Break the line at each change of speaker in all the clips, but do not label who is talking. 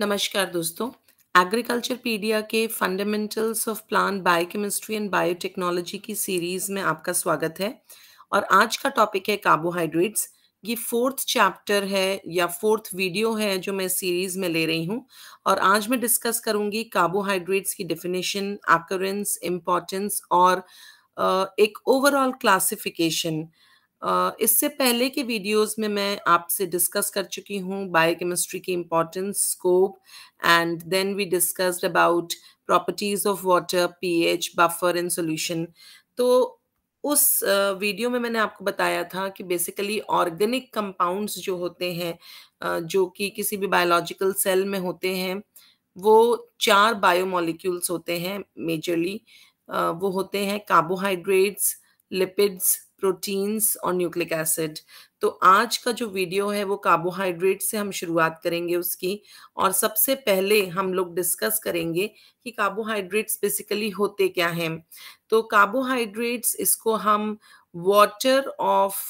नमस्कार दोस्तों। एग्रीकल्चर पीडिया के fundamentals of plant biochemistry and biotechnology की सीरीज़ में आपका स्वागत है। और आज का टॉपिक है कार्बोहाइड्रेट्स। ये 4th चैप्टर है या 4th वीडियो है जो मैं सीरीज़ में ले रही हूँ। और आज मैं डिस्कस करूँगी कार्बोहाइड्रेट्स की डेफिनेशन, अकरेंस, इम्पोर्टेंस और एक ओवरऑल क्लासिफिकेशन। इससे पहले के वीडियोस में मैं आपसे डिस्कस कर चुकी हूँ बायोकेमिस्ट्री की importance, scope, and then we discussed about properties of water, pH, buffer in solution. तो उस वीडियो में मैंने आपको बताया था कि बेसिकली ऑर्गेनिक कंपाउंड्स जो होते हैं, जो कि किसी भी बायोलॉजिकल सेल में होते हैं, वो 4 बायोमॉलिक्यूल्स होते हैं मेजरली। वो होते हैं कार्बोहाइड्रेट्स, लिपिड्स, प्रोटीन्स और न्यूक्लिक एसिड। तो आज का जो वीडियो है वो कार्बोहाइड्रेट से हम शुरुआत करेंगे उसकी। और सबसे पहले हम लोग डिस्कस करेंगे कि कार्बोहाइड्रेट्स बेसिकली होते क्या हैं। तो कार्बोहाइड्रेट्स, इसको हम वाटर ऑफ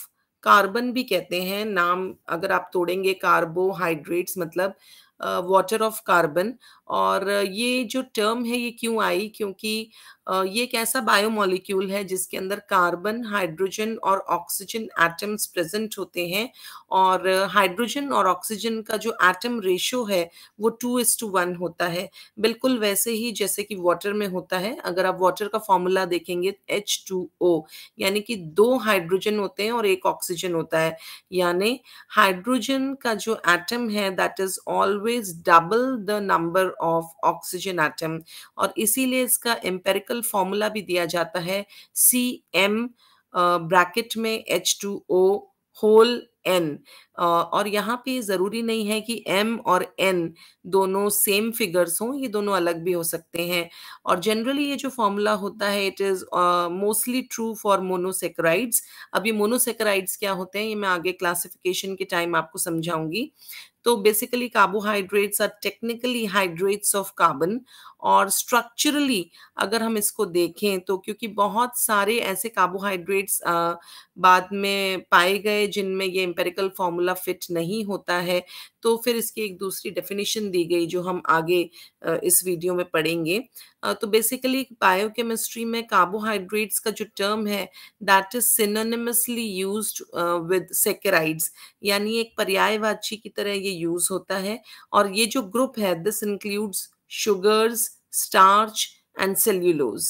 कार्बन भी कहते हैं। नाम अगर आप तोड़ेंगे, कार्बोहाइड्रेट्स मतलब वाटर ऑफ कार्बन। और ये जो टर्म है ये क्यों आई, क्योंकि ये एक ऐसा बायोमॉलिक्यूल है जिसके अंदर कार्बन, हाइड्रोजन और ऑक्सीजन एटम्स प्रेजेंट होते हैं। और हाइड्रोजन और ऑक्सीजन का जो एटम रेशो है वो 2:1 होता है, बिल्कुल वैसे ही जैसे कि वाटर में होता है। अगर आप वाटर का फॉर्मूला देखेंगे H2O, यानी कि 2 हाइड्रोजन होते हैं और 1 ऑक्सीजन होता है। यानी हाइड्रोजन का जो एटम है that is always double the number of oxygen atom. और इसीलिए इसका एम्पेरिकल फॉर्मूला भी दिया जाता है CM ब्रैकेट में H2O होल N। और यहाँ पे ज़रूरी नहीं है कि M और N दोनों सेम फिगर्स हों, ये दोनों अलग भी हो सकते हैं। और जनरली ये जो फॉर्मूला होता है it is mostly true for monosaccharides. अब ये मोनोसेक्राइड्स क्या होते हैं ये मैं आगे क्लासिफिकेशन के टाइम आपको समझाऊंगी। तो basically carbohydrates are technically hydrates of carbon. और स्ट्रक्चरली अगर हम इसको देखें तो क्योंकि बहुत सारे ऐसे कार्बोहाइड्रेट्स बाद में पाए गए जिनमें ये एम्पेरिकल फॉर्मूला फिट नहीं होता है, तो फिर इसकी एक दूसरी डेफिनेशन दी गई जो हम आगे इस वीडियो में पढ़ेंगे। तो बेसिकली बायोकेमिस्ट्री में कार्बोहाइड्रेट्स का जो टर्म है that is synonymously used with saccharides, यानी एक पर्यायवाची की तरह ये यूज होता है। और ये जो ग्रुप है this includes sugars, starch and cellulose.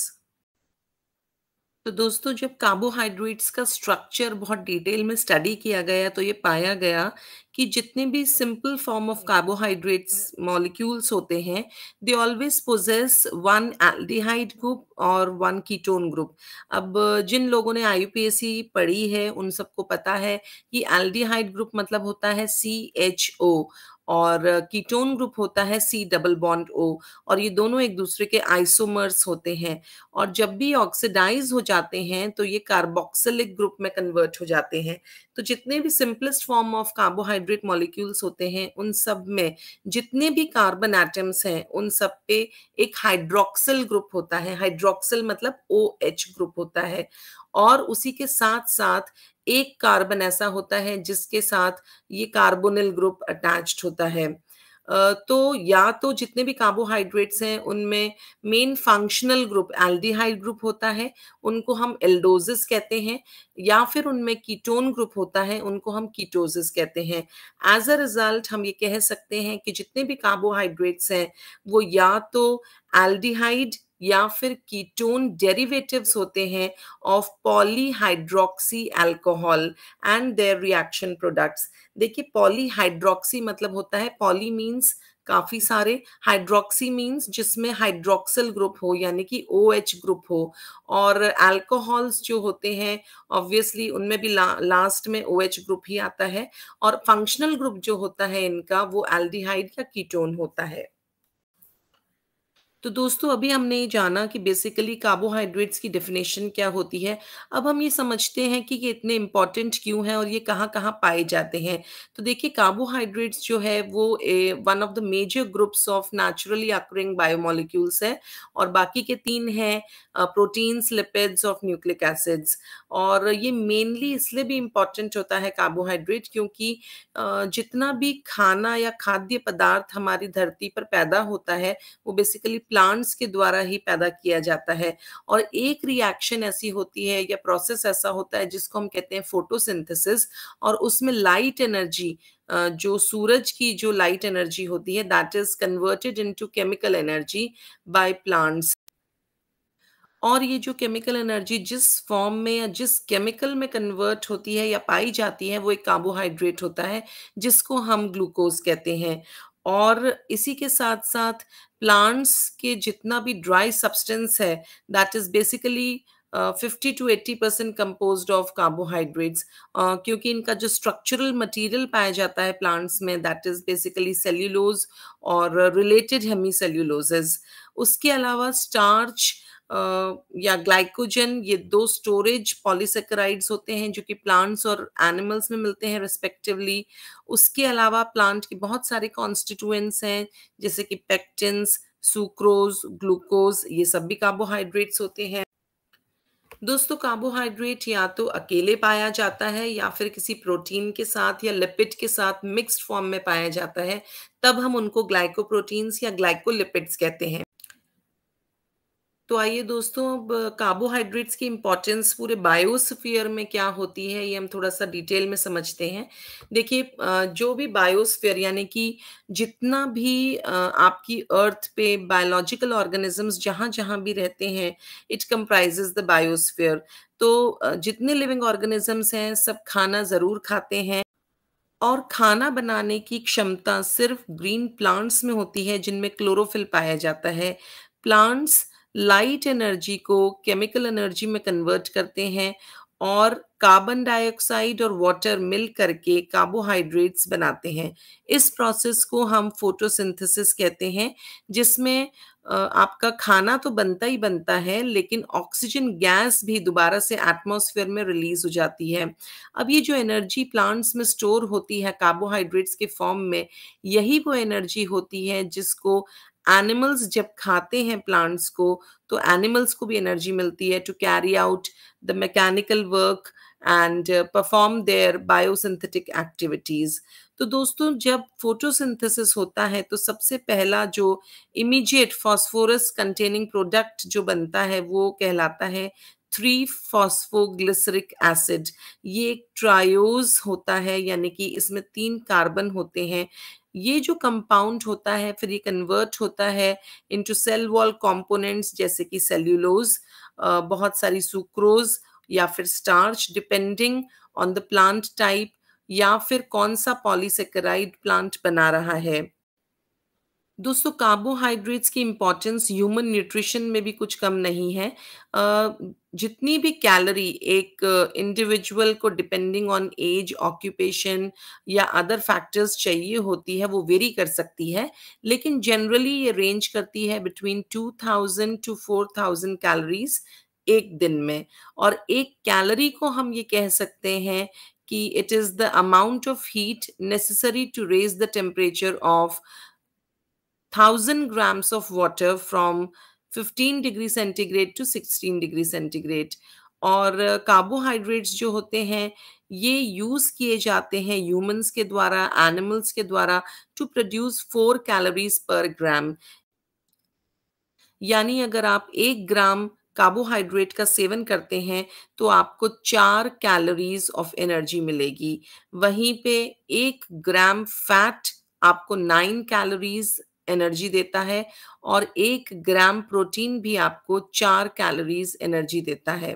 तो दोस्तों, जब कार्बोहाइड्रेट्स का स्ट्रक्चर बहुत डिटेल में स्टडी किया गया तो ये पाया गया कि जितने भी simple form of carbohydrates molecules होते हैं they always possess one aldehyde group और वन कीटोन ग्रुप। अब जिन लोगों ने IUPAC पढ़ी है उन सबको पता है कि एल्डिहाइड ग्रुप मतलब होता है CHO और कीटोन ग्रुप होता है C डबल बॉन्ड O। और ये दोनों एक दूसरे के आइसोमर्स होते हैं। और जब भी ऑक्सीडाइज हो जाते हैं तो ये कार्बोक्सिलिक ग्रुप में कन्वर्ट हो जाते हैं। तो जितने भी simplest form of carbohydrate molecules होते हैं उन सब में जितने भी कार्बन एटम्स हैं उन सब पे एक हाइड्रोक्सिल ग्रुप होता है। हाइड्रोक्सिल मतलब OH ग्रुप होता है। और उसी के साथ साथ एक कार्बन ऐसा होता है जिसके साथ ये कार्बोनिल ग्रुप अटैच्ड होता है। तो या तो जितने भी कार्बोहाइड्रेट्स हैं उनमें main functional group aldehyde group होता है, उनको हम एल्डोजिस कहते हैं। या फिर उनमें कीटोन ग्रुप होता है, उनको हम कीटोसिस कहते हैं। एज अ रिजल्ट हम ये कह सकते हैं कि जितने भी कार्बोहाइड्रेट्स हैं वो या तो एल्डिहाइड या फिर कीटोन डेरिवेटिव्स होते हैं of polyhydroxy alcohol and their reaction products. देखिए, पॉलीहाइड्रोक्सी मतलब होता है, पॉली मीन्स काफी सारे, हाइड्रोक्सी मीन्स जिसमें हाइड्रोक्सिल ग्रुप हो यानी कि OH ग्रुप हो। और अल्कोहल्स जो होते हैं ऑब्वियसली उनमें भी लास्ट में OH ग्रुप ही आता है। और फंक्शनल ग्रुप जो होता है इनका वो एल्डिहाइड या कीटोन होता है। तो दोस्तों अभी हमने ये जाना कि बेसिकली कार्बोहाइड्रेट्स की डेफिनेशन क्या होती है। अब हम ये समझते हैं कि ये इतने इम्पोर्टेंट क्यों हैं और ये कहाँ-कहाँ पाए जाते हैं। तो देखिए कार्बोहाइड्रेट्स जो है वो one of the major groups of naturally occurring biomolecules है और बाकी के 3 हैं प्रोटीन्स, लिपिड्स और न्यूक्लिक एसिड्स। और ये मेनली इसलिए भी इम्पोर्टेंट होता है कार्बोहाइड्रेट क्योंकि जितना भी खाना या खाद्य पदार्थ हमारी धरती पर पैदा होता है वो बेसिकली प्लांट्स के द्वारा ही पैदा किया जाता है और एक रिएक्शन ऐसी होती है या प्रोसेस ऐसा होता है जिसको हम कहते हैं फोटोसिंथेसिस और उसमें लाइट एनर्जी जो सूरज की जो लाइट एनर्जी होती है that is converted into chemical energy by plants. और ये जो केमिकल एनर्जी जिस फॉर्म में या जिस केमिकल में कन्वर्ट होती है या पाई जाती है वो एक कार्बोहाइड्रेट होता है जिसको हम ग्लूकोज कहते हैं। और इसी के साथ साथ प्लांट्स के जितना भी ड्राई सब्सटेंस है that is basically 50 to 80% composed of carbohydrates क्योंकि इनका जो स्ट्रक्चरल मटेरियल पाया जाता है प्लांट्स में दैट इज बेसिकली सेल्यूलोज और रिलेटेड हेमी सेल्यूलोजेस। उसके अलावा स्टार्च या ग्लाइकोजन ये 2 स्टोरेज पॉलीसेकेराइड्स होते हैं जो कि प्लांट्स और एनिमल्स में मिलते हैं रिस्पेक्टिवली। उसके अलावा प्लांट के बहुत सारे कॉन्स्टिट्यूएंट्स हैं जैसे कि पेक्टिन्स, सुक्रोज, ग्लूकोज ये सब भी कार्बोहाइड्रेट्स होते हैं। दोस्तों कार्बोहाइड्रेट या तो अकेले पाया जाता है या फिर किसी प्रोटीन के साथ या लिपिड के साथ मिक्स्ड फॉर्म में पाया जाता है, तब हम उनको ग्लाइकोप्रोटीन्स या ग्लाइकोलिपिड्स कहते हैं। तो आइए दोस्तों अब कार्बोहाइड्रेट्स की इम्पोर्टेंस पूरे बायोस्फीयर में क्या होती है ये हम थोड़ा-सा डिटेल में समझते हैं। देखिए जो भी बायोस्फीयर यानी कि जितना भी आपकी अर्थ पे बायोलॉजिकल ऑर्गेनिज़म्स जहाँ-जहाँ भी रहते हैं, इट कंप्राइजेज़ द बायोस्फीयर। तो जितने लिविंग ऑर्गेनिज़म्स हैं सब खाना ज़रूर खाते हैं और खाना बनाने की क्षमता सिर्फ ग्रीन प्लांट्स में होती है जिनमें क्लोरोफिल पाया जाता है। प्लांट्स लाइट एनर्जी को केमिकल एनर्जी में कन्वर्ट करते हैं और कार्बन डाइऑक्साइड और वाटर मिल करके कार्बोहाइड्रेट्स बनाते हैं। इस प्रोसेस को हम फोटोसिंथेसिस कहते हैं जिसमें आपका खाना तो बनता ही बनता है लेकिन ऑक्सीजन गैस भी दोबारा से एटमॉस्फेयर में रिलीज हो जाती है। अब ये जो एनर्जी प्लांट्स में स्टोर होती है कार्बोहाइड्रेट्स के फॉर्म में, यही वो एनर्जी होती है जिसको एनिमल्स जब खाते हैं प्लांट्स को, तो एनिमल्स को भी एनर्जी मिलती है to carry out the mechanical work and perform their biosynthetic activities. तो दोस्तों जब फोटोसिंथेसिस होता है तो सबसे पहला जो इमीडिएट फास्फोरस कंटेनिंग प्रोडक्ट जो बनता है वो कहलाता है 3 फॉस्फोग्लिसरिक एसिड। ये एक ट्रायोज होता है यानी कि इसमें 3 कार्बन होते हैं। ये जो कंपाउंड होता है फिर ये कन्वर्ट होता है इनटू सेल वॉल कंपोनेंट्स जैसे कि सेल्यूलोज, बहुत सारी सुक्रोज या फिर starch depending on the plant type या फिर कौन सा पॉलीसेकेराइड प्लांट बना रहा है। दोस्तों कार्बोहाइड्रेट्स की इम्पोर्टेंस ह्यूमन न्यूट्रिशन में भी कुछ कम नहीं है। जितनी भी कैलोरी एक इंडिविजुअल को डिपेंडिंग ऑन एज, ऑक्यूपेशन या अदर फैक्टर्स चाहिए होती है वो वेरी कर सकती है, लेकिन जनरली ये रेंज करती है बिटवीन 2000 टू 4000 कैलोरीज एक दिन में। और एक कैलोरी को हम ये कह सकते हैं कि it is the amount of heat necessary to raise the temperature of 1000 grams of water from 15 degree centigrade to 16 degree centigrade. और कार्बोहाइड्रेट्स जो होते हैं ये यूज किए जाते हैं ह्यूमंस के द्वारा, एनिमल्स के द्वारा टू प्रोड्यूस 4 कैलोरीज पर ग्राम। यानी अगर आप 1 ग्राम कार्बोहाइड्रेट का सेवन करते हैं तो आपको 4 कैलोरीज ऑफ एनर्जी मिलेगी। वहीं पे 1 ग्राम फैट आपको 9 कैलोरीज एनर्जी देता है और 1 ग्राम प्रोटीन भी आपको 4 कैलोरीज एनर्जी देता है।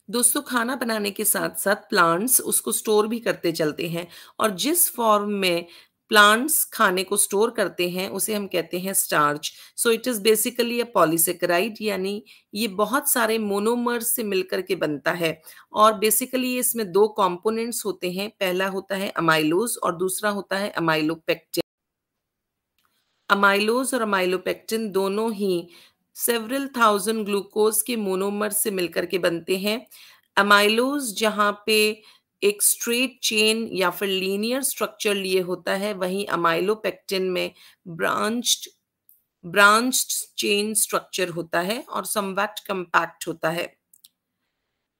दोस्तों खाना बनाने के साथ-साथ प्लांट्स उसको स्टोर भी करते चलते हैं और जिस फॉर्म में प्लांट्स खाने को स्टोर करते हैं उसे हम कहते हैं starch. So it is basically a polysaccharide यानी ये बहुत सारे मोनोमर्स से मिलकर के बनता है और बेसिकली इसमें 2 कंपोनेंट्स होते हैं। पहला होता है अमाइलोज और दूसरा होता है अमाइलोपेक्टिन। अमाइलोज और अमाइलोपेक्टिन दोनों ही सेवरल थाउजेंड ग्लूकोज के मोनोमर से मिलकर के बनते हैं। अमाइलोज जहाँ पे एक स्ट्रेट चेन या फिर लीनियर स्ट्रक्चर लिए होता है, वहीं अमाइलोपेक्टिन में ब्रांच्ड ब्रांच्ड चेन स्ट्रक्चर होता है और समवट कंपैक्ट होता है।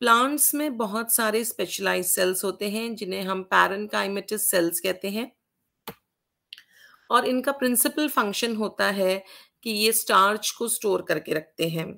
प्लांट्स में बहुत सारे स्पेशलाइज्ड सेल्स होते हैं जिन्हें हम पैरेन्काइमेटस सेल्स कहते हैं, और इनका प्रिंसिपल फंक्शन होता है कि ये स्टार्च को स्टोर करके रखते हैं।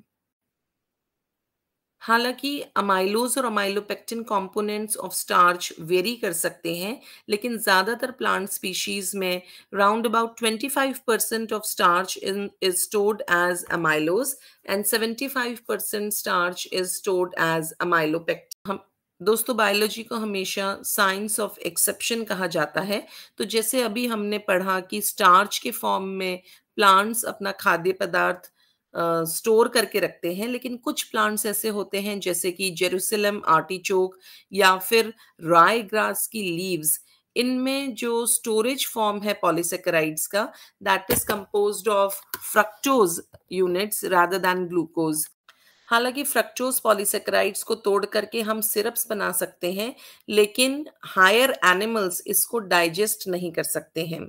हालांकि अमाइलोज और amylopectin components of starch vary कर सकते हैं, लेकिन ज़्यादातर प्लांट स्पीशीज में round about 25% of starch is stored as amylose and 75% starch is stored as amylopectin. हम दोस्तों, बायोलॉजी को हमेशा साइंस ऑफ एक्सेप्शन कहा जाता है। तो जैसे अभी हमने पढ़ा कि स्टार्च के फॉर्म में प्लांट्स अपना खाद्य पदार्थ स्टोर करके रखते हैं, लेकिन कुछ प्लांट्स ऐसे होते हैं जैसे कि जेरूसलम आर्टिचोक या फिर राई ग्रास की लीव्स। इनमें जो स्टोरेज फॉर्म है पॉलीसेकेराइड्स का, that is composed of fructose units rather than glucose. हालांकि फ्रक्टोज पॉलीसेकेराइड्स को तोड़ करके हम सिरप्स बना सकते हैं, लेकिन हायर एनिमल्स इसको डाइजेस्ट नहीं कर सकते हैं।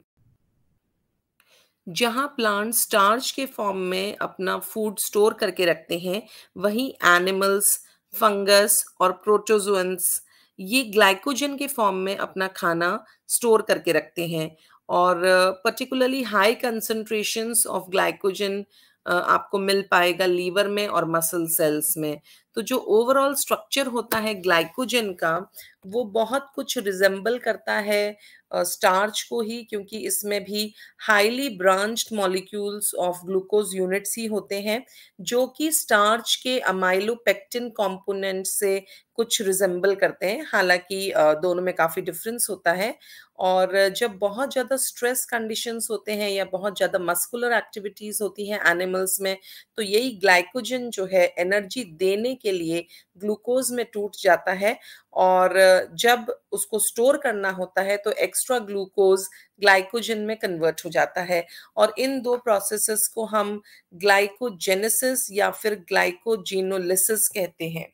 जहाँ प्लांट स्टार्च के फॉर्म में अपना फूड स्टोर करके रखते हैं, वहीं एनिमल्स, फंगस और प्रोटोजोअन्स ये ग्लाइकोजन के फॉर्म में अपना खाना स्टोर करके रखते हैं। और particularly high concentrations of glycogen आपको मिल पाएगा लीवर में और मसल सेल्स में। तो जो ओवरऑल स्ट्रक्चर होता है ग्लाइकोजन का, वो बहुत कुछ रिजेंबल करता है स्टार्च को ही, क्योंकि इसमें भी highly branched molecules of glucose units ही होते हैं, जो कि स्टार्च के अमाइलोपेक्टिन कंपोनेंट से कुछ रिजेंबल करते हैं। हालांकि दोनों में काफ़ी डिफरेंस होता है। और जब बहुत ज़्यादा स्ट्रेस कंडीशंस होते हैं या बहुत ज़्यादा मस्कुलर एक्टिविटीज़ होती हैं एनिमल्स में, तो यही ग्लाइकोजन जो है एनर्जी देने के लिए ग्लूकोज में टूट जाता है, और जब उसको स्टोर करना होता है तो एक्स्ट्रा ग्लूकोज ग्लाइकोजन में कन्वर्ट हो जाता है। और इन दो प्रोसेसेस को हम ग्लाइकोजेनेसिस या फिर ग्लाइकोजेनोलिसिस कहते हैं।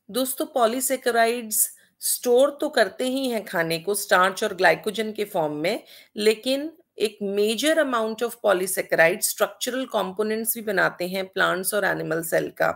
दोस्तों, पॉलीसेकेराइड्स स्टोर तो करते ही हैं खाने को स्टार्च और ग्लाइकोजन के फॉर्म में, लेकिन एक major amount of polysaccharide structural components भी बनाते हैं प्लांट्स और एनिमल सेल का।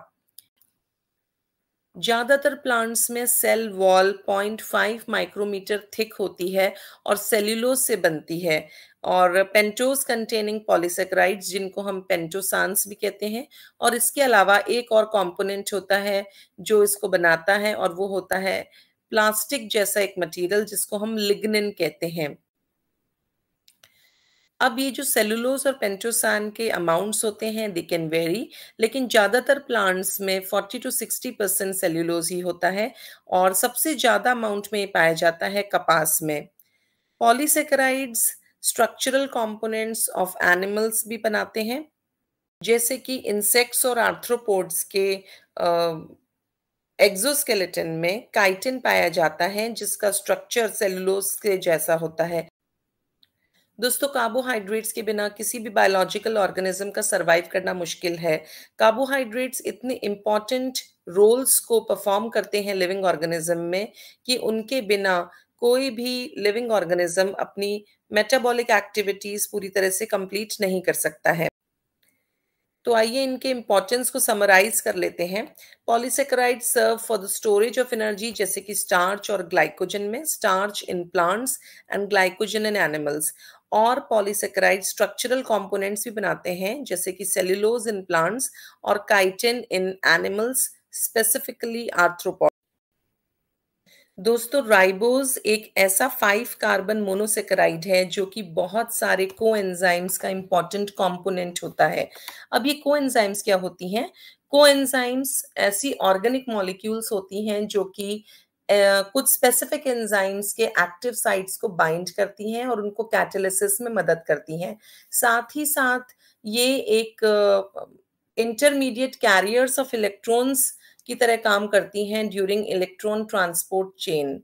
ज्यादातर प्लांट्स में सेल वॉल 0.5 माइक्रोमीटर थिक होती है और सेल्यूलोज से बनती है। और पेंटोज कंटेनिंग पॉलीसेकेराइड्स, जिनको हम पेंटोसान्स भी कहते हैं, और इसके अलावा एक और कंपोनेंट होता है जो इसको बनाता है, और वो होता है प्लास्टिक जैसा एक मटेरियल जिसको हम लिग्निन कहते हैं। अब ये जो सेलुलोज और पेंटोसान के अमाउंट्स होते हैं दे कैन वेरी, लेकिन ज़्यादातर प्लांट्स में 40 to 60% सेल्यूलोज ही होता है, और सबसे ज़्यादा अमाउंट में ये पाया जाता है कपास में। Polysaccharides structural components of animals भी बनाते हैं, जैसे कि इंसेक्ट्स और आर्थ्रोपोड्स के एक्सोस्केलेटन में काइटिन पाया जाता है, जिसका स्ट्रक्चर सेलुलोज के जैसा होता है। दोस्तों, कार्बोहाइड्रेट्स के बिना किसी भी बायोलॉजिकल ऑर्गेनिज्म का सरवाइव करना मुश्किल है। कार्बोहाइड्रेट्स इतने इम्पॉर्टेंट रोल्स को परफॉर्म करते हैं लिविंग ऑर्गेनिज्म में कि उनके बिना कोई भी लिविंग ऑर्गेनिज्म अपनी मेटाबॉलिक एक्टिविटीज पूरी तरह से कंप्लीट नहीं कर सकता है। तो आइए इनके इम्पोर्टेंस को समराइज कर लेते हैं। Polysaccharide serve for the storage of energy, जैसे कि स्टार्च और ग्लाइकोजन में, starch in plants and glycogen in animals. और पॉलीसेकेराइड स्ट्रक्चरल कंपोनेंट्स भी बनाते हैं, जैसे कि सेल्यूलोज इन प्लांट्स और chitin in animals, specifically arthropod. दोस्तों, राइबोज एक ऐसा 5 कार्बन मोनोसेकेराइड है जो कि बहुत सारे कोएंजाइम्स का इंपॉर्टेंट कंपोनेंट होता है। अब ये कोएंजाइम्स क्या होती हैं? कोएंजाइम्स ऐसी ऑर्गेनिक मॉलिक्यूल्स होती हैं जो कि कुछ स्पेसिफिक एंजाइम्स के एक्टिव साइट्स को बाइंड करती हैं और उनको कैटालिसिस में मदद करती हैं। साथ ही साथ ये एक इंटरमीडिएट कैरियर्स ऑफ इलेक्ट्रॉन्स की तरह काम करती हैं ड्यूरिंग इलेक्ट्रॉन ट्रांसपोर्ट चेन।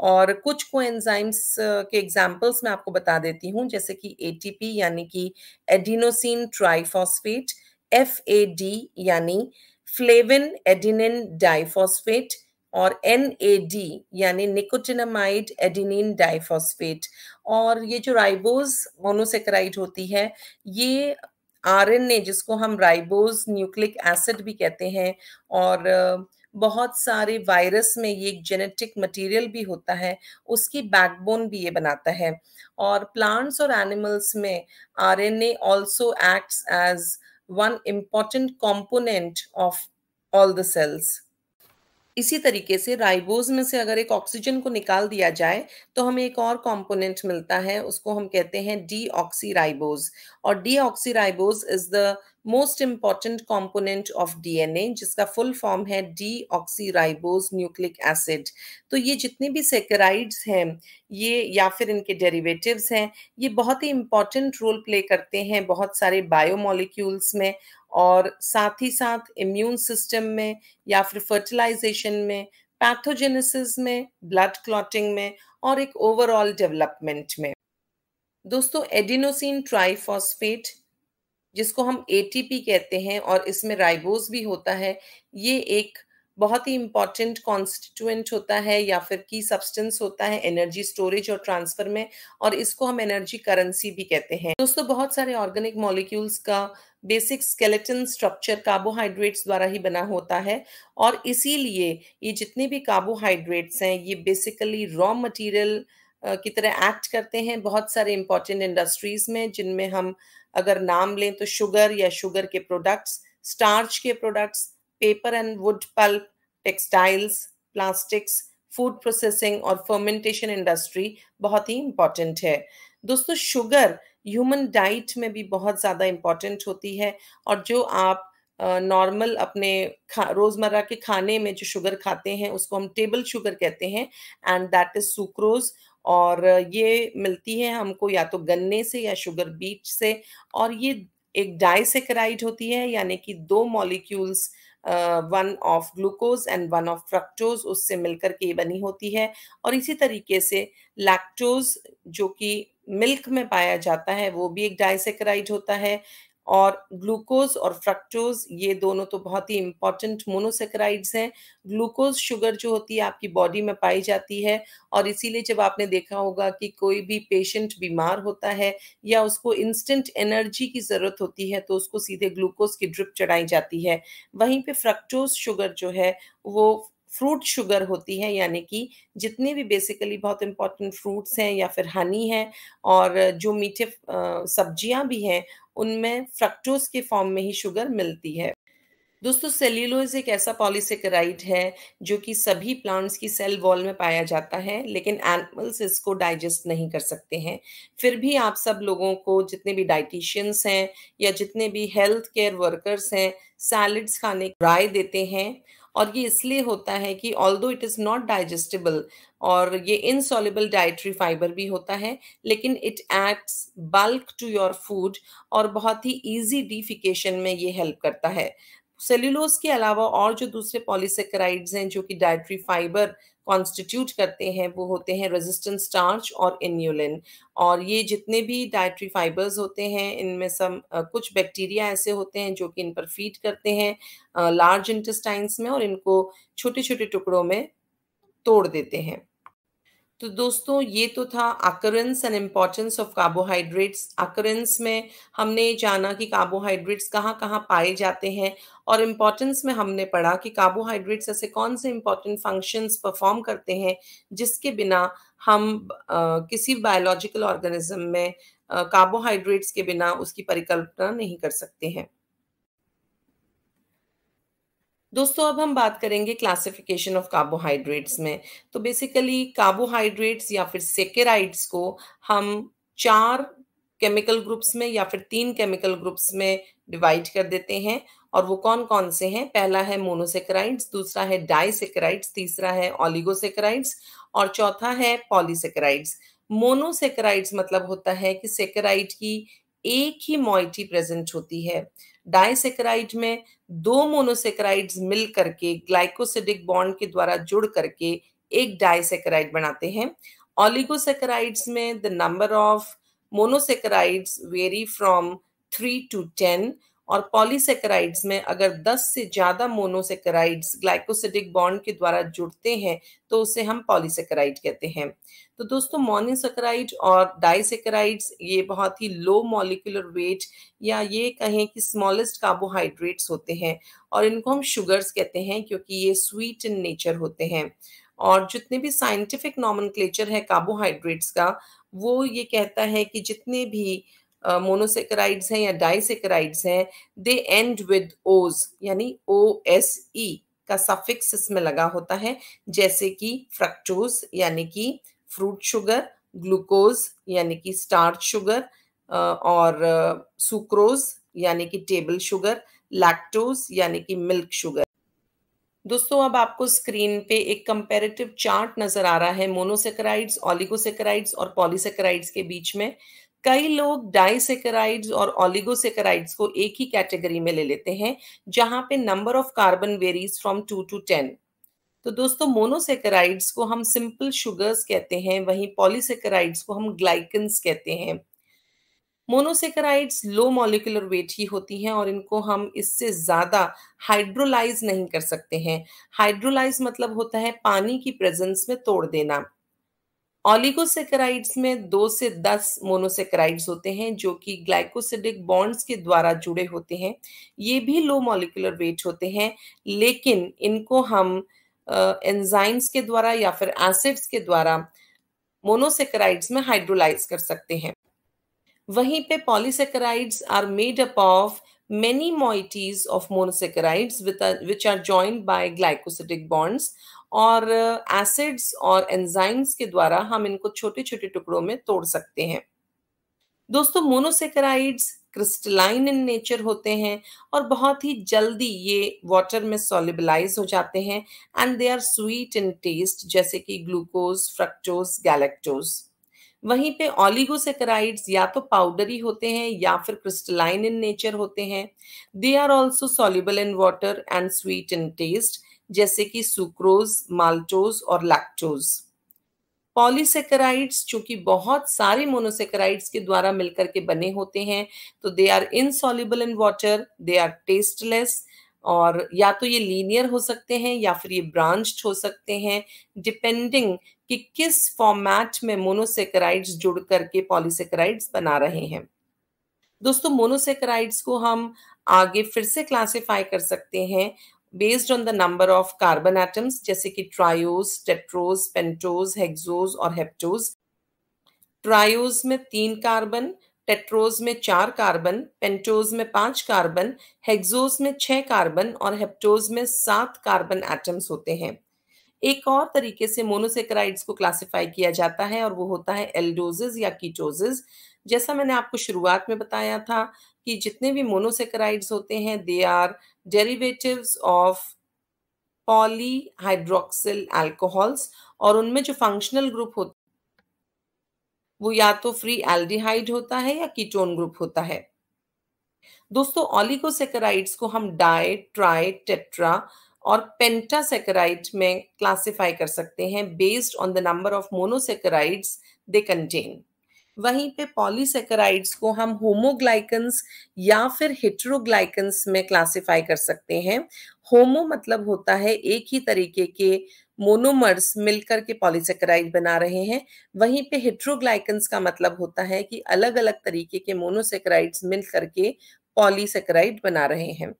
और कुछ कोएंजाइम्स के एग्जांपल्स मैं आपको बता देती हूँ, जैसे कि एटीपी यानी कि एडिनोसिन ट्राइफॉस्फेट, एफएडी यानी फ्लेविन एडेनिन डाइफॉस्फेट, और एनएडी यानी निकोटिनामाइड एडेनिन डाइफॉस्फेट। और ये जो राइबोज मोनोसेकेराइड होती है, ये आरएनए जिसको हम राइबोज न्यूक्लिक एसिड भी कहते हैं, और बहुत सारे वायरस में ये एक जेनेटिक मटेरियल भी होता है, उसकी बैकबोन भी ये बनाता है। और प्लांट्स और एनिमल्स में RNA also acts as one important component of all the cells. इसी तरीके से राइबोज में से अगर एक ऑक्सीजन को निकाल दिया जाए तो हमें एक और कंपोनेंट मिलता है, उसको हम कहते हैं डीऑक्सीराइबोज। और deoxyribose is the most important component of DNA, जिसका फुल फॉर्म है डीऑक्सीराइबोज न्यूक्लिक एसिड। तो ये जितने भी सेकेराइड्स हैं, ये या फिर इनके डेरिवेटिव्स हैं, ये बहुत ही इंपॉर्टेंट रोल प्ले करते हैं बहुत सारे बायोमोलिक्यूल्स में, और साथ ही साथ इम्यून सिस्टम में, या फिर फर्टिलाइजेशन में, पैथोजेनेसिस में, ब्लड क्लॉटिंग में, और एक ओवरऑल डेवलपमेंट में। दोस्तों, एडिनोसिन ट्राइफॉस्फेट जिसको हम एटीपी कहते हैं और इसमें राइबोज भी होता है, ये एक बहुत ही इंपॉर्टेंट कॉन्स्टिट्यूएंट होता है या फिर की सब्सटेंस होता है एनर्जी स्टोरेज और ट्रांसफर में, और इसको हम एनर्जी करेंसी भी कहते हैं। दोस्तों, बहुत सारे ऑर्गेनिक मॉलिक्यूल्स का बेसिक स्केलेटन स्ट्रक्चर कार्बोहाइड्रेट्स द्वारा ही बना होता है, और इसीलिए ये जितने भी कार्बोहाइड्रेट्स हैं, ये बेसिकली रॉ मटेरियल की तरह एक्ट करते हैं बहुत सारे इंपॉर्टेंट इंडस्ट्रीज में, जिनमें हम अगर नाम लें तो शुगर या शुगर के प्रोडक्ट्स, स्टार्च के products, paper and wood pulp, textiles, plastics, food processing और फर्मेंटेशन इंडस्ट्री बहुत ही इंपॉर्टेंट है। दोस्तों, शुगर ह्यूमन डाइट में भी बहुत ज़्यादा इंपॉर्टेंट होती है, और जो आप नॉर्मल अपने रोज़मर्रा के खाने में जो शुगर खाते हैं उसको हम टेबल शुगर कहते हैं, एंड दैट इज़ सुक्रोज। और ये मिलती है हमको या तो गन्ने से या शुगर बीट से, और ये एक डाइसेकेराइड होती है, यानी कि दो molecules, one of glucose and one of fructose, उससे मिलकर के ये बनी होती है। और इसी तरीके से लैक्टोज जो कि मिल्क में पाया जाता है, वो भी एक डाइसेकेराइड होता है। और ग्लूकोज और फ्रक्टोज ये दोनों तो बहुत ही इंपॉर्टेंट मोनोसेकेराइड्स हैं। ग्लूकोज शुगर जो होती है आपकी बॉडी में पाई जाती है, और इसीलिए जब आपने देखा होगा कि कोई भी पेशेंट बीमार होता है या उसको इंस्टेंट एनर्जी की ज़रूरत होती है, तो उसको सीधे ग्लूकोज की ड्रिप चढ़ाई जाती है। वहीं पे फ्रक्टोज शुगर जो है वो फ्रूट शुगर होती है, यानी कि जितने भी बेसिकली बहुत इंपॉर्टेंट फ्रूट्स हैं या फिर हनी है, और जो मीठे सब्जियां भी हैं, उनमें फ्रक्टोज के फॉर्म में ही शुगर मिलती है। दोस्तों, सेल्यूलोज एक ऐसा पॉलीसेकेराइड है जो कि सभी प्लांट्स की सेल वॉल में पाया जाता है, लेकिन एनिमल्स इसको डाइजेस्ट नहीं कर सकते हैं। फिर भी आप सब लोगों को, जितने भी डाइटिशियंस हैं या जितने भी हेल्थ केयर वर्कर्स हैं, सैलड्स खाने की राय देते हैं। और ये इसलिए होता है कि although it is not digestible, और ये इनसॉल्युबल डाइटरी फाइबर भी होता है, लेकिन it adds bulk to your food, और बहुत ही ईजी डिफिकेशन में ये हेल्प करता है। सेल्यूलोज के अलावा और जो दूसरे पॉलीसेकेराइड्स हैं जो कि डाइटरी फाइबर कॉन्स्टिट्यूट करते हैं, वो होते हैं रेजिस्टेंट स्टार्च और इन्यूलिन। और ये जितने भी डाइटरी फाइबर्स होते हैं, इनमें सब कुछ बैक्टीरिया ऐसे होते हैं जो कि इन पर फीड करते हैं लार्ज इंटेस्टाइन्स में, और इनको छोटे छोटे टुकड़ों में तोड़ देते हैं। तो दोस्तों, ये तो था occurrence and importance of carbohydrates. Occurrence में हमने जाना कि कार्बोहाइड्रेट्स कहाँ कहाँ पाए जाते हैं, और इम्पोर्टेंस में हमने पढ़ा कि कार्बोहाइड्रेट्स ऐसे कौन से इम्पोर्टेंट फंक्शंस परफॉर्म करते हैं जिसके बिना हम किसी बायोलॉजिकल ऑर्गेनिज्म में कार्बोहाइड्रेट्स के बिना उसकी परिकल्पना नहीं कर सकते हैं। दोस्तों, अब हम बात करेंगे क्लासिफिकेशन ऑफ कार्बोहाइड्रेट्स में। तो बेसिकली कार्बोहाइड्रेट्स या फिर सेकेराइड्स को हम 4 केमिकल ग्रुप्स में या फिर 3 केमिकल ग्रुप्स में डिवाइड कर देते हैं, और वो कौन-कौन से हैं? पहला है मोनोसेकेराइड्स, दूसरा है डाइसेकेराइड्स, तीसरा है ओलिगोसेकेराइड्स, और चौथा है पॉलीसेकेराइड्स। मोनोसेकेराइड्स मतलब होता है कि सेकेराइड की एक ही मॉइटी प्रेजेंट होती है। डाइसेकेराइड में 2 मोनोसेकेराइड्स मिल करके ग्लाइकोसिडिक बॉन्ड के द्वारा जुड़ करके एक डाइसैकेराइड बनाते हैं। ओलिगोसैकेराइड्स में the number of monosaccharides very from 3 to 10, और पॉलीसैकेराइड्स में अगर 10 से ज़्यादा मोनोसैकेराइड्स ग्लाइकोसिडिक बॉन्ड के द्वारा जुड़ते हैं तो उसे हम पॉलीसैकेराइड कहते हैं। तो दोस्तों, मोनोसैकेराइड और डाइसैकेराइड्स ये बहुत ही लो मॉलिक्यूलर वेट या ये कहें कि स्मॉलेस्ट कार्बोहाइड्रेट्स होते हैं, और इनको हम शुगर्स कहते हैं क्योंकि ये स्वीट इन नेचर होते हैं। और जितने भी साइंटिफिक नॉमेनक्लेचर है कार्बोहाइड्रेट्स का, वो ये कहता है कि जितने भी मोनोसेकेराइड्स हैं या डाइसेकेराइड्स हैं, दे एंड विद ओज, यानी OSE का सफिक्स इसमें लगा होता है, जैसे कि फ्रक्टोज यानी कि फ्रूट शुगर, ग्लूकोज यानी कि स्टार्च शुगर, और सुक्रोज यानी कि टेबल शुगर, लैक्टोज यानी कि मिल्क शुगर। दोस्तों, अब आपको स्क्रीन पे एक कंपैरेटिव चार्ट नजर आ रहा है मोनोसेकेराइड्स, ओलिगोसेकेराइड्स और पॉलीसेकेराइड्स के बीच में। कई लोग डाइसेकेराइड्स और ओलिगोसेकेराइड्स को एक ही कैटेगरी में ले लेते हैं, जहां पे number of carbon varies from 2 to 10। तो दोस्तों, मोनोसेकेराइड्स को हम सिंपल शुगर्स कहते हैं, वहीं पॉलीसेकेराइड्स को हम ग्लाइकन्स कहते हैं। मोनोसेकेराइड्स लो मॉलिक्यूलर वेट ही होती हैं और इनको हम इससे ज़्यादा हाइड्रोलाइज नहीं कर सकते हैं। हाइड्रोलाइज मतलब होता है पानी की प्रेजेंस में तोड़ देना। ऑलिगोसेकेराइड्स में 2 से 10 मोनोसेकेराइड्स होते हैं जो कि ग्लाइकोसिडिक बॉन्ड्स के द्वारा जुड़े होते हैं। ये भी लो मॉलिक्यूलर वेट होते हैं, लेकिन इनको हम एंजाइम्स के द्वारा या फिर एसिड्स के द्वारा मोनोसेकेराइड्स में हाइड्रोलाइज कर सकते हैं। वहीं पे polysaccharides are made up of many moieties of monosaccharides which are joined by glycosidic bonds, और एसिड्स और एंजाइम्स के द्वारा हम इनको छोटे छोटे टुकड़ों में तोड़ सकते हैं। दोस्तों, मोनोसेकेराइड्स क्रिस्टलाइन इन नेचर होते हैं और बहुत ही जल्दी ये वाटर में सॉल्युबलाइज हो जाते हैं, and they are sweet in taste, जैसे कि ग्लूकोज, फ्रक्टोज, गैलेक्टोज। वहीं पे ऑलिगोसेकेराइड्स या तो पाउडरी होते हैं या फिर क्रिस्टलाइन इन नेचर होते हैं। They are also soluble in water and sweet in taste, जैसे कि सुक्रोज, माल्टोज और लैक्टोज। पॉलीसेकेराइड्स चूंकि बहुत सारे मोनोसेकेराइड्स के द्वारा मिलकर के बने होते हैं, तो they are insoluble in water, they are tasteless, और या तो ये लीनियर हो सकते हैं या फिर ये ब्रांच्ड हो सकते हैं, डिपेंडिंग कि किस फॉर्मेट में मोनोसेकेराइड्स जुड़ करके पॉलीसेकेराइड्स बना रहे हैं। दोस्तों, मोनोसेकेराइड्स को हम आगे फिर से क्लासिफाई कर सकते हैं based on the number of carbon atoms, जैसे कि ट्रायोज, टेट्रोज, पेंटोज, हेक्सोज और हेप्टोज। ट्रायोज में 3 कार्बन, टेट्रोज में 4 कार्बन, पेंटोज में 5 कार्बन, हेक्सोज में 6 कार्बन और हेप्टोज में 7 कार्बन एटम्स होते हैं। एक और तरीके से मोनोसेकेराइड्स को क्लासिफाई किया जाता है और वो होता है एल्डोजेस या कीटोजेस। जैसा मैंने आपको शुरुआत में बताया था कि जितने भी मोनोसेकेराइड्स होते हैं, they are derivatives of polyhydroxyl alcohols, और उनमें जो फंक्शनल ग्रुप होता है वो या तो फ्री एल्डिहाइड होता है या कीटोन ग्रुप होता है। दोस्तों, ऑलिगोसेकेराइड्स को हम डाई, ट्राई, टेट्रा और पेंटासेकेराइड में क्लासिफाई कर सकते हैं based on the number of monosaccharides they contain. वहीं पे पॉलीसेकेराइड्स को हम होमोग्लाइकन्स या फिर हेटेरोग्लाइकन्स में क्लासिफाई कर सकते हैं। होमो मतलब होता है एक ही तरीके के मोनोमर्स मिलकर के पॉलीसेकेराइड बना रहे हैं, वहीं पे हेटेरोग्लाइकन्स का मतलब होता है कि अलग अलग तरीके के मोनोसेकेराइड्स मिल करके पॉलीसेकेराइड बना रहे हैं।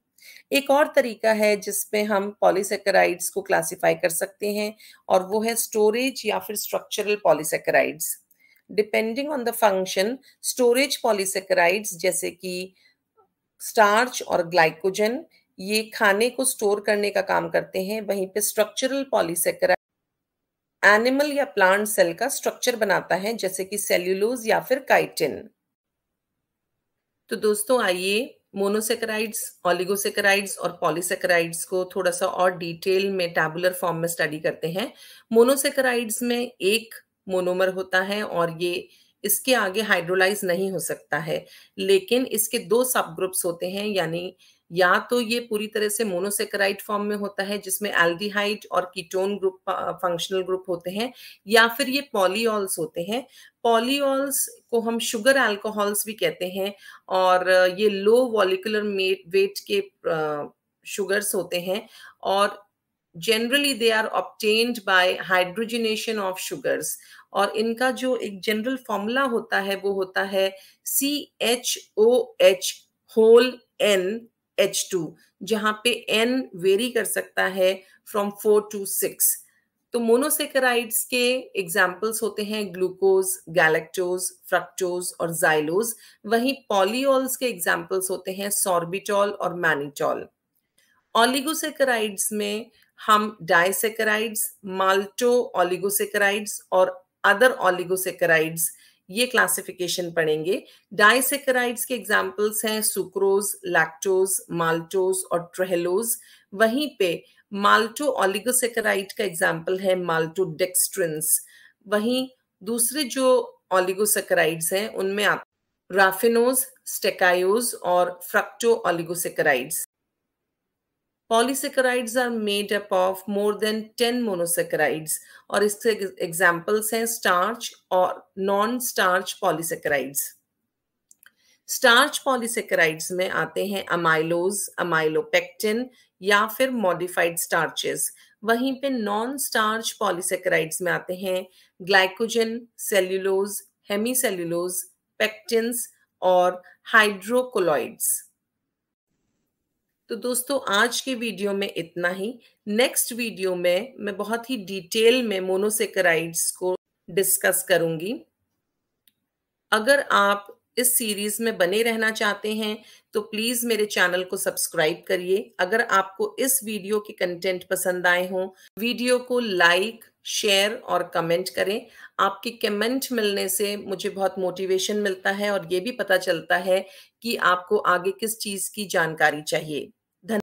एक और तरीका है जिसपे हम पॉलीसेकेराइड्स को क्लासिफाई कर सकते हैं, और वो है स्टोरेज या फिर structural polysaccharides. Depending on the function, storage polysaccharides जैसे कि स्टार्च और ग्लाइकोजन ये खाने को स्टोर करने का काम करते हैं, वहीं पे स्ट्रक्चरल पॉलीसेकेराइड एनिमल या प्लांट सेल का स्ट्रक्चर बनाता है, जैसे कि सेल्यूलोज या फिर काइटिन। तो दोस्तों, आइए मोनोसेकेराइड्स, ओलिगोसेकेराइड्स और पॉलीसेकेराइड्स को थोड़ा सा और डिटेल में टैबुलर फॉर्म में स्टडी करते हैं। मोनोसेकेराइड्स में एक मोनोमर होता है और ये इसके आगे हाइड्रोलाइज नहीं हो सकता है, लेकिन इसके 2 सब ग्रुप्स होते हैं, यानी या तो ये पूरी तरह से मोनोसेकेराइड फॉर्म में होता है जिसमें एल्डिहाइड और कीटोन ग्रुप फंक्शनल ग्रुप होते हैं, या फिर ये पॉलीऑल्स होते हैं। पॉलीऑल्स को हम शुगर अल्कोहल्स भी कहते हैं, और ये लो मॉलिक्यूलर वेट के शुगर्स होते हैं, और generally they are obtained by hydrogenation of sugars. और इनका जो एक जनरल फॉर्मूला होता है वो होता है CHOH होल NH2, जहां पे N वेरी कर सकता है फ्रॉम 4 to 6। तो मोनोसेकेराइड्स के एग्जाम्पल्स होते हैं ग्लूकोज, गैलेक्टोज, फ्रक्टोज और जाइलोज। वहीं पॉलीऑल्स के एग्जाम्पल्स होते हैं सॉर्बिटॉल और मैनिटॉल। ओलिगोसेकेराइड्स में हम डाइसेकेराइड्स, माल्टो ओलिगोसेकेराइड्स और अदर ओलिगोसेकेराइड्स, ये क्लासिफिकेशन पढ़ेंगे। डाइसेकेराइड्स के एग्जाम्पल्स हैं सुक्रोज, लैक्टोज, माल्टोज और ट्रेहेलोज। वहीं पे माल्टो ओलिगोसेकेराइड का एग्जाम्पल है माल्टोडेक्स्ट्रिन्स। वहीं दूसरे जो ओलिगोसेकेराइड्स हैं उनमें आप राफिनोज, स्टेकायोज और fructo oligosaccharides. Polysaccharides are made up of more than 10 monosaccharides, और इसके एग्जाम्पल्स हैं स्टार्च और non starch polysaccharides. Starch polysaccharides में आते हैं अमाइलोज, अमाइलोपेक्टिन या फिर मॉडिफाइड स्टार्चेस। वहीं पे नॉन स्टार्च पॉलीसेकेराइड्स में आते हैं ग्लाइकोजन, सेल्यूलोज, हेमीसेल्यूलोज, पेक्टिन्स और हाइड्रोकोलॉइड्स। तो दोस्तों आज के वीडियो में इतना ही। नेक्स्ट वीडियो में मैं बहुत ही डिटेल में मोनोसेकेराइड्स को डिस्कस करूंगी। अगर आप इस सीरीज में बने रहना चाहते हैं तो प्लीज मेरे चैनल को सब्सक्राइब करिए। अगर आपको इस वीडियो के कंटेंट पसंद आए हों, वीडियो को लाइक, शेयर और कमेंट करें। आपके कमेंट मिलने से मुझे बहुत मोटिवेशन मिलता है और ये भी पता चलता है कि आपको आगे किस चीज की जानकारी चाहिए।